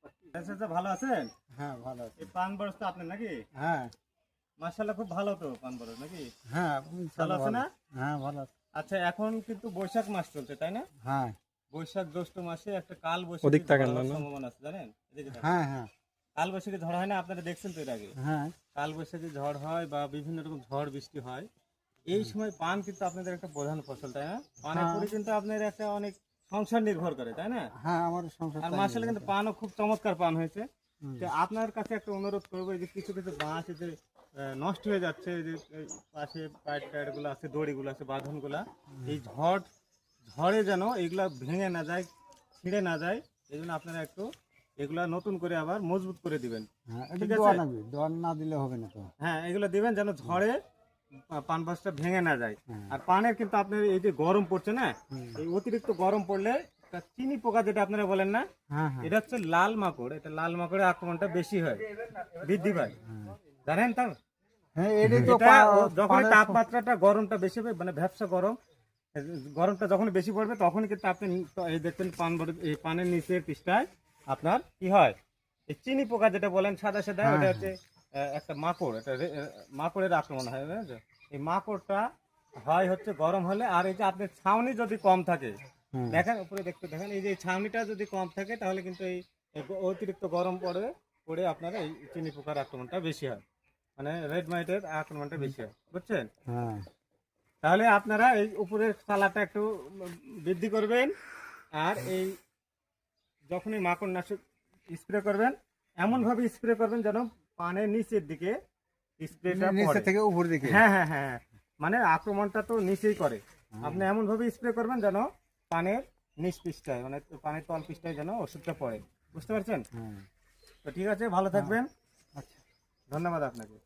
চাচা ভালো আছেন? হ্যাঁ ভালো আছে। এই পান বরজ তো আপনার নাকি? হ্যাঁ মাশাআল্লাহ খুব ভালো তো পান বরজ নাকি? হ্যাঁ ভালো আছে না? হ্যাঁ ভালো আছে। আচ্ছা এখন কিন্তু বৈশাখ মাস চলছে তাই না? হ্যাঁ বৈশাখ জ্যৈষ্ঠ মাসে একটা কাল ওদিক বৈশাখী তাকান ঝড় না, হওয়ার না? সম্ভাবনা আছে জানেন? এদিকে তাকান। হ্যাঁ হ্যাঁ কাল বৈশাখী ঝড় হয় না আপনারা দেখছেন তো এর আগে? হ্যাঁ কাল বৈশাখী ঝড় হয় বা বিভিন্ন রকম ঝড় বৃষ্টি হয়। এই সময় পান কিন্তু আপনাদের একটা প্রধান ফসল তাই না? পানের হ্যাঁ। উপরে কিন্তু আপনার একটা অনেক সংসার নির্ভর করে তাই না? হ্যাঁ আমার সংসার আর চালিয়ে মাশাআল্লাহ কিন্তু যাচ্ছে। পানও খুব চমৎকার পান হয়েছে। হুম। তো আপনার কাছে একটা অনুরোধ করবো এই যে কিছু কিছু বাঁশ এই যে নষ্ট হয়ে যাচ্ছে এই যে এই পাশে পাইপ টাইপগুলো আছে দড়িগুলো আছে বাঁধনগুলা এই ঝড়ে যেন এগুলা ভেঙে না যায় ছিঁড়ে না যায় এই জন্য আপনারা একটু এগুলা নতুন করে আবার মজবুত করে দিবেন। হ্যাঁ ঠিক এটা আছে? দোয়া লাগবে, দোয়া না দিলে হবে না তো। হ্যাঁ এগুলো দিবেন যেন ঝড়ে পান বাসটা ভেঙে না যায়। হ্যাঁ। আর পানের কিন্তু আপনার এই যে গরম পড়ছে না হুম। এই অতিরিক্ত গরম পড়লে একটা চিনি পোকা যেটা আপনারা বলেন না হ্যাঁ হ্যাঁ এটা হচ্ছে লাল মাকড়, এটা লাল মাকড়ের আক্রমণটা বেশি হয় বৃদ্ধি পায় জানেন তো? হ্যাঁ এটাই তো এটা যখন তাপমাত্রাটা গরমটা বেশি হবে মানে ভ্যাপসা গরম গরমটা যখন বেশি পড়বে তখন কিন্তু আপনি এই দেখবেন এই পানের নিচের পৃষ্ঠায় আপনার কি হয় এই চিনি পোকা যেটা বলেন সাদা সাদা হ্যাঁ, ওটা হচ্ছে একটা মাকড় এটা মাকড়ের আক্রমণ হয় বুঝলেন তো? এই মাকড়টা হয় হচ্ছে গরম হলে আর এই যে আপনার ছাউনি যদি কম থাকে হুম। দেখেন উপরে দেখতে দেখেন এই যে ছাউনিটা যদি কম থাকে তাহলে কিন্তু এই অতিরিক্ত গরম পড়ে আপনার এই চিনি পোকার আক্রমণটা বেশি হয় মানে রেড মাইটের আক্রমণটা বেশি হয় বুঝছেন? হ্যাঁ তাহলে আপনারা এই উপরের চালাটা একটু বৃদ্ধি করবেন আর এই যখনই মাকড় নাশক স্প্রে করবেন এমন ভাবে স্প্রে করবেন যেন পানের নিচের দিকে স্প্রেটা নিচে পড়ে। থেকে উপর দিকে। হ্যাঁ হ্যাঁ হ্যাঁ মানে আক্রমণটা তো নিচেই করে আপনি এমন ভাবে স্প্রে করবেন যেন পানের নিচ পৃষ্ঠায় মানে পানের তল পৃষ্ঠায় যেন ওষুধটা পড়ে বুঝতে পারছেন? হ্যাঁ তো ঠিক আছে ভালো থাকবেন আচ্ছা। ধন্যবাদ আপনাকে।